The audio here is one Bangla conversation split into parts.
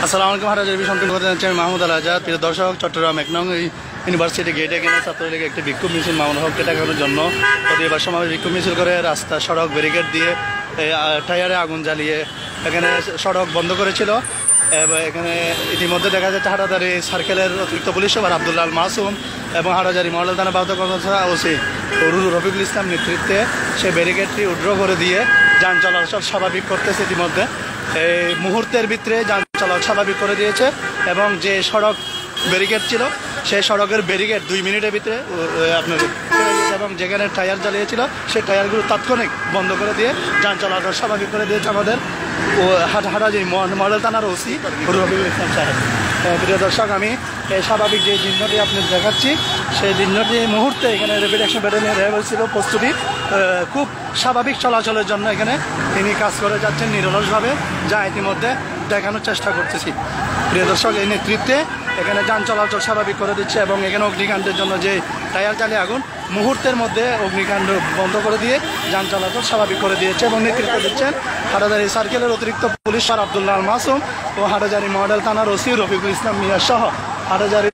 আসসালামু আলাইকুম। হাটাজারি সম্পূর্ণ করতে যাচ্ছি আমি মাহমুদ আল আজাদ। প্রিয় দর্শক, চট্টগ্রাম ১ নং ইউনিভার্সিটি গেটে এখানে ছাত্রলীগের একটি বিক্ষোভ মিছিল মামুন হককে ঠেকানোর জন্য প্রতিবার সমাবেশ বিক্ষোভ মিছিল করে রাস্তা সড়ক ব্যারিকেড দিয়ে টায়ারে আগুন জ্বালিয়ে এখানে সড়ক বন্ধ করেছিল। এখানে ইতিমধ্যে দেখা যাচ্ছে হাটাজারি সার্কেলের অতিরিক্ত পুলিশ সুপার আব্দুল্লাহ আল মাসুম এবং হাটাজারি মডেল থানা বাধ্যতা কর্মকর্তা ওসি রফিকুল ইসলাম নেতৃত্বে সে ব্যারিকেডটি উড্র করে দিয়ে যান চলাচল স্বাভাবিক করতেছে। ইতিমধ্যে এই মুহূর্তের ভিতরে যান চলাচল স্বাভাবিক করে দিয়েছে এবং যে সড়ক ব্যারিকেড ছিল সেই সড়কের ব্যারিকেড 2 মিনিটের ভিতরে আপনার এবং যেখানে টায়ার জ্বালিয়েছিল সেই টায়ারগুলো তাৎক্ষণিক বন্ধ করে দিয়ে যান চলাচল স্বাভাবিক করে দিয়েছে আমাদের হাটাজারি মডেল থানার ওসি রফিকুল ইসলাম সাহেব। প্রিয় দর্শক, আমি এই স্বাভাবিক যে চিহ্নটি আপনাদের দেখাচ্ছি সেই চিহ্নটি মুহূর্তে এখানে র্যাপিড অ্যাকশন ব্যাটালিয়ন ছিল প্রস্তুতি খুব স্বাভাবিক চলাচলের জন্য এখানে তিনি কাজ করে যাচ্ছেন নিরলসভাবে, যা ইতিমধ্যে দেখানোর চেষ্টা করতেছি। প্রিয় দর্শক, এই নেতৃত্বে এখানে যান চলাচল স্বাভাবিক করে দিচ্ছে এবং এখানে অগ্নিকাণ্ডের জন্য যে টায়ার জ্বালিয়ে আগুন মুহূর্তের মধ্যে অগ্নিকাণ্ড বন্ধ করে দিয়ে যান চলাচল স্বাভাবিক করে দিয়েছে এবং নেতৃত্ব দিচ্ছেন হাটাজারি সার্কেলের অতিরিক্ত পুলিশ সুপার আব্দুল্লাহ আল মাসুম ও হাটাজারি মডেল থানার ওসি রফিকুল ইসলাম মিয়া সহ হাটাজারি।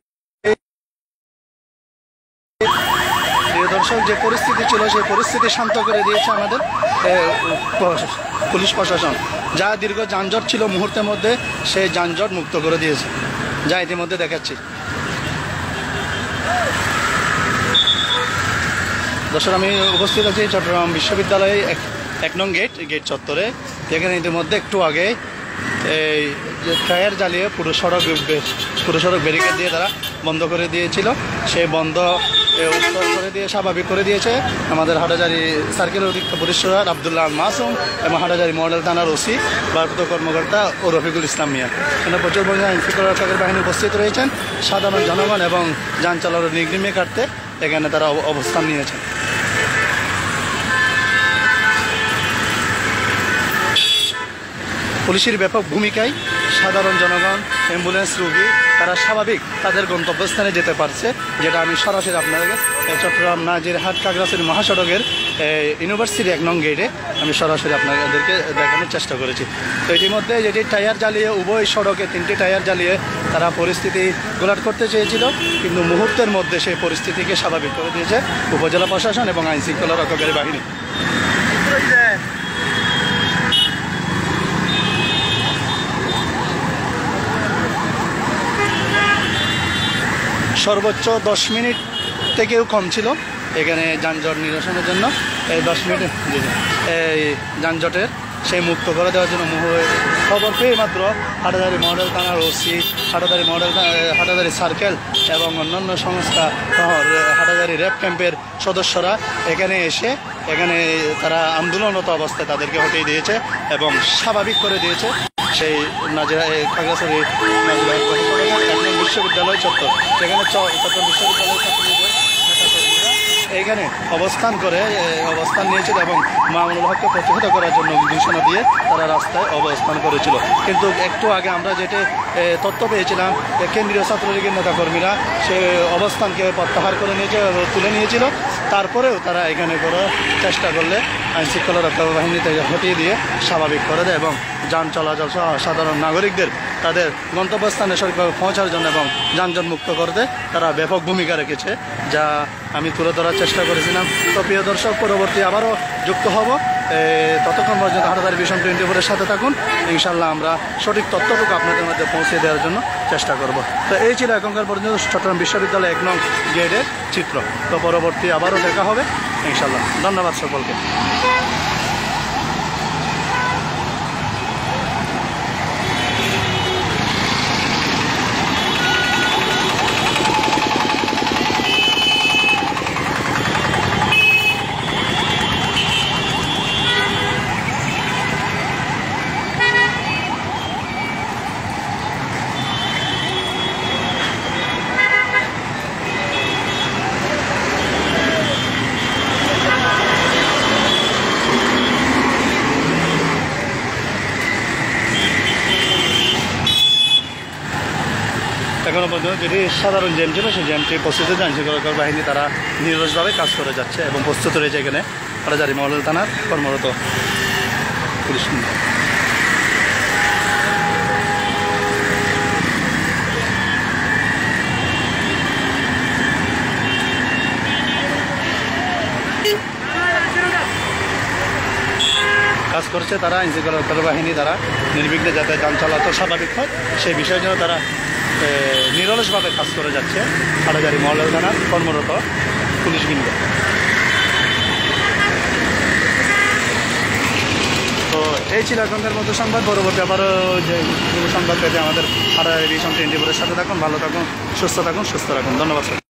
প্রিয় দর্শক, যে পরিস্থিতি ছিল সেই পরিস্থিতি শান্ত করে দিয়েছে আমাদের পুলিশ প্রশাসন, যা দীর্ঘ যানজট ছিল মুহূর্তের মধ্যে সেই যানজট মুক্ত করে দিয়েছে, যা ইতিমধ্যে দেখাচ্ছি। দর্শক, আমি উপস্থিত আছি চট্টগ্রাম বিশ্ববিদ্যালয়ে ১ নং গেট চত্বরে। যেখানে ইতিমধ্যে একটু আগে এই যে টায়ার জ্বালিয়ে পুরো সড়ক ব্যারিকেড দিয়ে তারা বন্ধ করে দিয়েছিল, সেই বন্ধ উত্তর করে দিয়ে স্বাভাবিক করে দিয়েছে আমাদের হাটাজারি সার্কেলের অতিরিক্ত পুলিশ সুপার আব্দুল্লাহ আল মাসুম এবং হাটাজারি মডেল থানার ওসি ভারপ্রাপ্ত কর্মকর্তা ও রফিকুল ইসলাম মিয়া। এখানে প্রচুর পরিমাণে আইনশৃঙ্খলা রক্ষকের বাহিনী উপস্থিত রয়েছেন। সাধারণ জনগণ এবং যান চলাচল নির্বিঘ্নে কাটতে এখানে তারা অবস্থান নিয়েছেন। পুলিশের ব্যাপক ভূমিকায় সাধারণ জনগণ, অ্যাম্বুলেন্স রোগী তারা স্বাভাবিক তাদের গন্তব্যস্থানে যেতে পারছে, যেটা আমি সরাসরি আপনাদেরকে চট্টগ্রাম নাজিরহাট খাগড়াছড়ি মহাসড়কের ইউনিভার্সিটি ১ নং গেটে আমি সরাসরি আপনাদেরকে দেখানোর চেষ্টা করেছি। তো ইতিমধ্যে যেটি টায়ার জ্বালিয়ে উভয় সড়কে 3টি টায়ার জ্বালিয়ে তারা পরিস্থিতি ঘোলাট করতে চেয়েছিল, কিন্তু মুহূর্তের মধ্যে সেই পরিস্থিতিকে স্বাভাবিক করে দিয়েছে উপজেলা প্রশাসন এবং আইনশৃঙ্খলা রক্ষকের বাহিনী। সর্বোচ্চ 10 মিনিট থেকেও কম ছিল এখানে যানজট নিরসনের জন্য। এই 10 মিনিট এই যানজটের সেই মুক্ত করে দেওয়ার জন্য খবর পেয়ে মাত্র হাটাজারি মডেল থানার ওসি, হাটাজারি সার্কেল এবং অন্যান্য সংস্থা হাটাজারি র্যাব ক্যাম্পের সদস্যরা এখানে এসে তারা আন্দোলনরত অবস্থায় তাদেরকে হটিয়ে দিয়েছে এবং স্বাভাবিক করে দিয়েছে সেই খাগড়াছড়ি বিশ্ববিদ্যালয় চত্বর। সেখানে চট্টগ্রাম বিশ্ববিদ্যালয় ছাত্রলীগের এইখানে অবস্থান নিয়েছিল এবং মামুনুল হককে প্রতিহত করার জন্য ঘোষণা দিয়ে তারা রাস্তায় অবস্থান করেছিল। কিন্তু একটু আগে আমরা যেটা তথ্য পেয়েছিলাম, কেন্দ্রীয় ছাত্রলীগের নেতাকর্মীরা সে অবস্থানকে প্রত্যাহার করে তুলে নিয়েছিল। তারপরেও তারা এখানে করার চেষ্টা করলে আইনশৃঙ্খলা রক্ষা বাহিনী থেকে হটিয়ে দিয়ে স্বাভাবিক করে দেয় এবং যান চলাচল সহ সাধারণ নাগরিকদের তাদের গন্তব্যস্থানে সঠিকভাবে পৌঁছার জন্য এবং যানজট মুক্ত করতে তারা ব্যাপক ভূমিকা রেখেছে, যা আমি তুলে ধরার চেষ্টা করেছিলাম। তো প্রিয় দর্শক, পরবর্তী আবারও যুক্ত হব। ততক্ষণ পর্যন্ত হাটাজারি ভিশন 24-এর সাথে থাকুন। ইনশাল্লাহ আমরা সঠিক তথ্যটুকু আপনাদের মধ্যে পৌঁছে দেওয়ার জন্য চেষ্টা করব। তো এই ছিল এখনকার পর্যন্ত চট্টগ্রাম বিশ্ববিদ্যালয় 1 নং গেটের চিত্র। তো পরবর্তী আবারও দেখা হবে ইনশাল্লাহ। ধন্যবাদ সকলকে। এখনও পর্যন্ত যেটি সাধারণ জ্যাম ছিল সেই জ্যামটি প্রস্তুত আইনশৃঙ্খলা বাহিনী তারা নিরলসভাবে কাজ করে যাচ্ছে এবং প্রস্তুত রয়েছে এখানে হাটাজারি মডেল থানার কর্মরত পুলিশ। কাজ করছে তারা, আইনশৃঙ্খলা বাহিনী তারা নির্বিঘ্নে যাতে যান চলাচল স্বাভাবিক হয় সেই বিষয়ের জন্য তারা নিরলসভাবে কাজ করে যাচ্ছে হাটাজারি মহলের থানার কর্মরত পুলিশবৃন্দ। তো এই ছিল এখনকার মতো সংবাদ। পরবর্তী আবারও যে সংবাদ পেতে আমাদের হাটাজারি ভিশন 24-এর সাথে থাকুন। ভালো থাকুন, সুস্থ থাকুন, সুস্থ রাখুন। ধন্যবাদ।